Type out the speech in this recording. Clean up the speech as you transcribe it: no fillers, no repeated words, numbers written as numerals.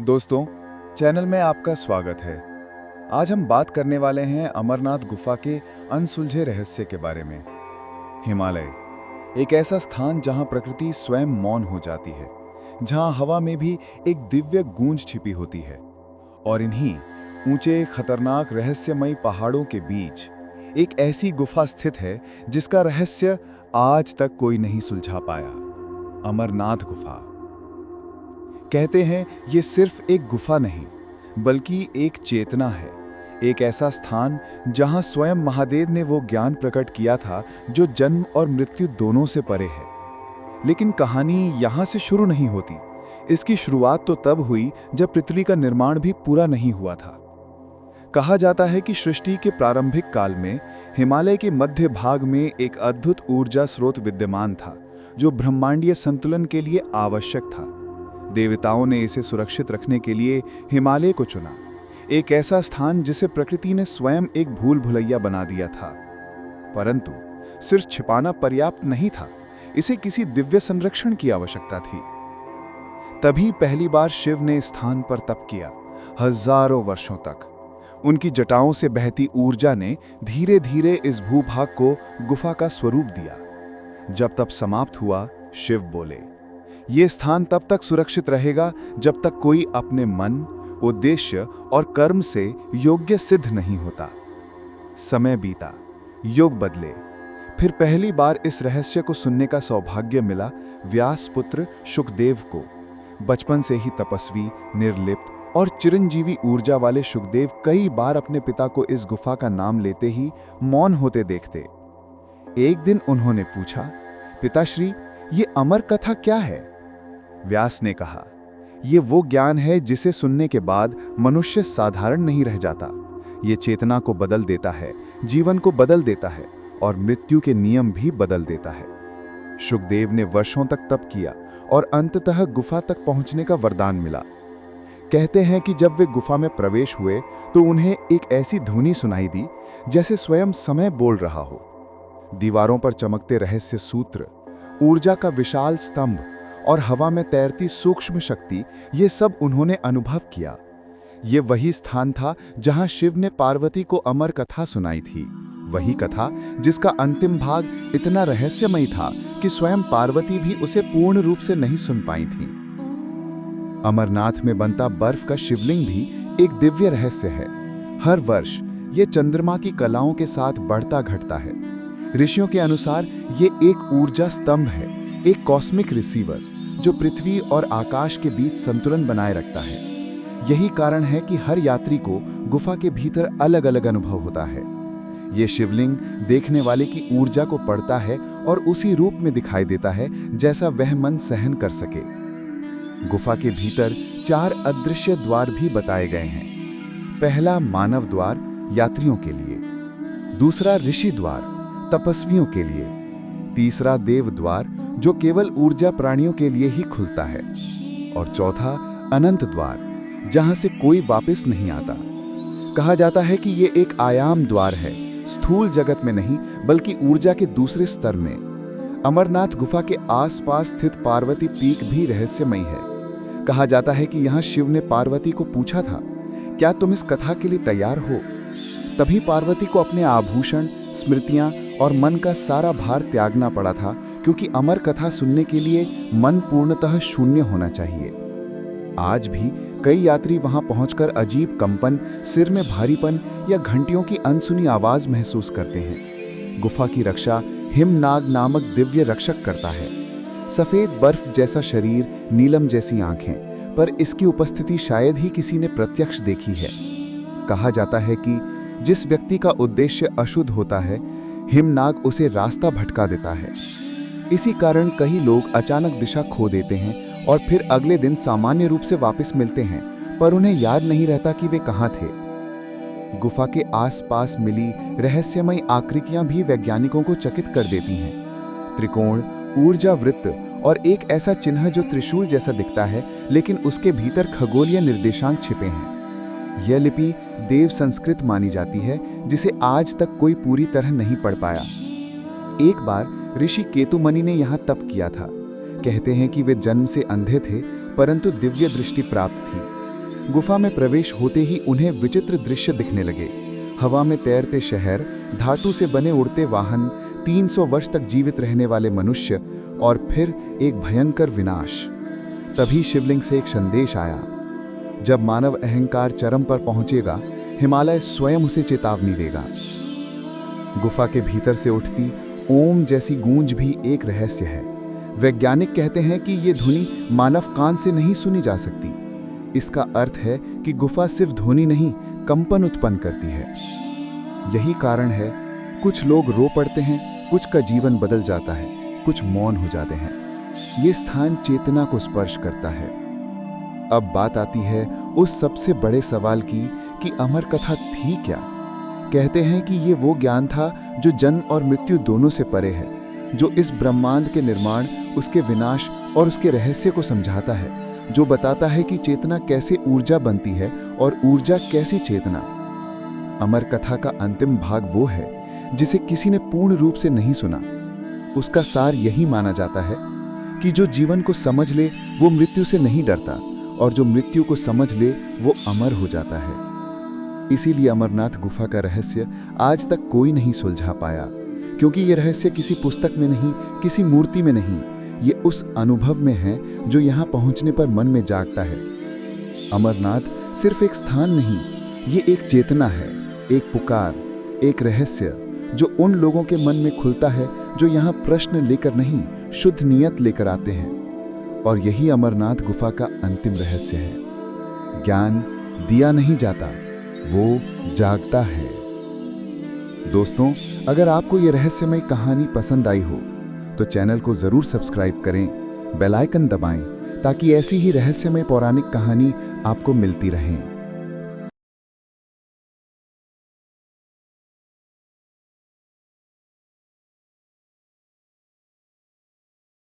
दोस्तों, चैनल में आपका स्वागत है। आज हम बात करने वाले हैं अमरनाथ गुफा के अनसुलझे रहस्य के बारे में। हिमालय, एक ऐसा स्थान जहां प्रकृति स्वयं मौन हो जाती है, जहां हवा में भी एक दिव्य गूंज छिपी होती है। और इन्हीं ऊंचे, खतरनाक, रहस्यमयी पहाड़ों के बीच एक ऐसी गुफा स्थित है जिसका रहस्य आज तक कोई नहीं सुलझा पाया। अमरनाथ गुफा। कहते हैं ये सिर्फ एक गुफा नहीं, बल्कि एक चेतना है, एक ऐसा स्थान जहां स्वयं महादेव ने वो ज्ञान प्रकट किया था जो जन्म और मृत्यु दोनों से परे है। लेकिन कहानी यहां से शुरू नहीं होती। इसकी शुरुआत तो तब हुई जब पृथ्वी का निर्माण भी पूरा नहीं हुआ था। कहा जाता है कि सृष्टि के प्रारंभिक काल में हिमालय के मध्य भाग में एक अद्भुत ऊर्जा स्रोत विद्यमान था, जो ब्रह्मांडीय संतुलन के लिए आवश्यक था। देवताओं ने इसे सुरक्षित रखने के लिए हिमालय को चुना, एक ऐसा स्थान जिसे प्रकृति ने स्वयं एक भूल भुलैया बना दिया था। परंतु सिर्फ छिपाना पर्याप्त नहीं था, इसे किसी दिव्य संरक्षण की आवश्यकता थी। तभी पहली बार शिव ने स्थान पर तप किया। हजारों वर्षों तक उनकी जटाओं से बहती ऊर्जा ने धीरे धीरे इस भूभाग को गुफा का स्वरूप दिया। जब तप समाप्त हुआ, शिव बोले, ये स्थान तब तक सुरक्षित रहेगा जब तक कोई अपने मन, उद्देश्य और कर्म से योग्य सिद्ध नहीं होता। समय बीता, युग बदले। फिर पहली बार इस रहस्य को सुनने का सौभाग्य मिला व्यास पुत्र शुकदेव को। बचपन से ही तपस्वी, निर्लिप्त और चिरंजीवी ऊर्जा वाले शुकदेव कई बार अपने पिता को इस गुफा का नाम लेते ही मौन होते देखते। एक दिन उन्होंने पूछा, पिताश्री, ये अमर कथा क्या है? व्यास ने कहा, ये वो ज्ञान है जिसे सुनने के बाद मनुष्य साधारण नहीं रह जाता। ये चेतना को बदल देता है, जीवन को बदल देता है और मृत्यु के नियम भी बदल देता है। शुकदेव ने वर्षों तक तप किया और अंततः गुफा तक पहुंचने का वरदान मिला। कहते हैं कि जब वे गुफा में प्रवेश हुए तो उन्हें एक ऐसी ध्वनि सुनाई दी जैसे स्वयं समय बोल रहा हो। दीवारों पर चमकते रहस्य सूत्र, ऊर्जा का विशाल स्तंभ और हवा में तैरती सूक्ष्म शक्ति, ये सब उन्होंने अनुभव किया। ये वही स्थान था जहां शिव ने पार्वती को अमर कथा सुनाई थी, वही कथा जिसका अंतिम भाग इतना रहस्यमयी था कि स्वयं पार्वती भी उसे पूर्ण रूप से नहीं सुन पाई थी। अमरनाथ में बनता बर्फ का शिवलिंग भी एक दिव्य रहस्य है। हर वर्ष ये चंद्रमा की कलाओं के साथ बढ़ता घटता है। ऋषियों के अनुसार ये एक ऊर्जा स्तंभ है, एक कॉस्मिक रिसीवर जो पृथ्वी और आकाश के बीच संतुलन बनाए रखता है। यही कारण है कि हर यात्री को गुफा के भीतर अलग अलग अनुभव होता है। ये शिवलिंग देखने वाले की ऊर्जा को पढ़ता है और उसी रूप में दिखाई देता है जैसा वह मन सहन कर सके। गुफा के भीतर 4 अदृश्य द्वार भी बताए गए हैं। पहला मानव द्वार यात्रियों के लिए, दूसरा ऋषि द्वार तपस्वियों के लिए, तीसरा देव द्वार जो केवल ऊर्जा प्राणियों के लिए ही खुलता है, और चौथा अनंत द्वार जहां से कोई वापस नहीं आता। कहा जाता है कि ये एक आयाम द्वार है, स्थूल जगत में नहीं बल्कि ऊर्जा के दूसरे स्तर में। अमरनाथ गुफा के आसपास स्थित पार्वती पीक भी रहस्यमयी है। कहा जाता है कि यहाँ शिव ने पार्वती को पूछा था, क्या तुम इस कथा के लिए तैयार हो? तभी पार्वती को अपने आभूषण, स्मृतियां और मन का सारा भार त्यागना पड़ा था, क्योंकि अमर कथा सुनने के लिए मन पूर्णतः शून्य होना चाहिए। आज भी कई यात्री वहां पहुंचकर अजीब कंपन, सिर में भारीपन या घंटियों की अनसुनी आवाज महसूस करते हैं। गुफा की रक्षा हिमनाग नामक दिव्य रक्षक करता है। सफेद बर्फ जैसा शरीर, नीलम जैसी आंखें, पर इसकी उपस्थिति शायद ही किसी ने प्रत्यक्ष देखी है। कहा जाता है कि जिस व्यक्ति का उद्देश्य अशुद्ध होता है, हिमनाग उसे रास्ता भटका देता है। इसी कारण कई लोग अचानक दिशा खो देते हैं और फिर अगले दिन सामान्य रूप से वापस मिलते हैं, पर उन्हें याद नहीं रहता कि वे कहाँ थे। गुफा के आसपास मिली रहस्यमयी आकृतियां भी वैज्ञानिकों को चकित कर देती हैं। त्रिकोण, ऊर्जा वृत्त और एक ऐसा चिन्ह जो त्रिशूल जैसा दिखता है, लेकिन उसके भीतर खगोलीय निर्देशांक छिपे हैं। यह लिपि देव संस्कृत मानी जाती है, जिसे आज तक कोई पूरी तरह नहीं पढ़ पाया। एक बार ऋषि केतुमणि ने यहाँ तप किया था। कहते हैं कि वे जन्म से अंधे थे, परंतु दिव्य दृष्टि प्राप्त थी। गुफा में प्रवेश होते ही उन्हें विचित्र दृश्य दिखने लगे। हवा में तैरते शहर, धातु से बने उड़ते वाहन, 300 वर्ष तक जीवित रहने वाले मनुष्य और फिर एक भयंकर विनाश। तभी शिवलिंग से एक संदेश आया। जब मानव अहंकार चरम पर पहुंचेगा, हिमालय स्वयं उसे चेतावनी देगा। गुफा के भीतर से उठती ओम जैसी गूंज भी एक रहस्य है। वैज्ञानिक कहते हैं कि ये ध्वनि मानव कान से नहीं सुनी जा सकती। इसका अर्थ है कि गुफा सिर्फ ध्वनि नहीं, कंपन उत्पन्न करती है। यही कारण है कुछ लोग रो पड़ते हैं, कुछ का जीवन बदल जाता है, कुछ मौन हो जाते हैं। ये स्थान चेतना को स्पर्श करता है। अब बात आती है उस सबसे बड़े सवाल की कि अमर कथा थी क्या। कहते हैं कि ये वो ज्ञान था जो जन्म और मृत्यु दोनों से परे है, जो इस ब्रह्मांड के निर्माण, उसके विनाश और उसके रहस्य को समझाता है, जो बताता है कि चेतना कैसे ऊर्जा बनती है और ऊर्जा कैसी चेतना। अमर कथा का अंतिम भाग वो है जिसे किसी ने पूर्ण रूप से नहीं सुना। उसका सार यही माना जाता है कि जो जीवन को समझ ले वो मृत्यु से नहीं डरता, और जो मृत्यु को समझ ले वो अमर हो जाता है। इसीलिए अमरनाथ गुफा का रहस्य आज तक कोई नहीं सुलझा पाया, क्योंकि ये रहस्य किसी पुस्तक में नहीं, किसी मूर्ति में नहीं, ये उस अनुभव में है जो यहाँ पहुँचने पर मन में जागता है। अमरनाथ सिर्फ एक स्थान नहीं, ये एक चेतना है, एक पुकार, एक रहस्य जो उन लोगों के मन में खुलता है जो यहाँ प्रश्न लेकर नहीं, शुद्ध नियत लेकर आते हैं। और यही अमरनाथ गुफा का अंतिम रहस्य है। ज्ञान दिया नहीं जाता, वो जागता है। दोस्तों, अगर आपको ये रहस्यमय कहानी पसंद आई हो तो चैनल को जरूर सब्सक्राइब करें, बेल आइकन दबाएं ताकि ऐसी ही रहस्यमय पौराणिक कहानी आपको मिलती रहें।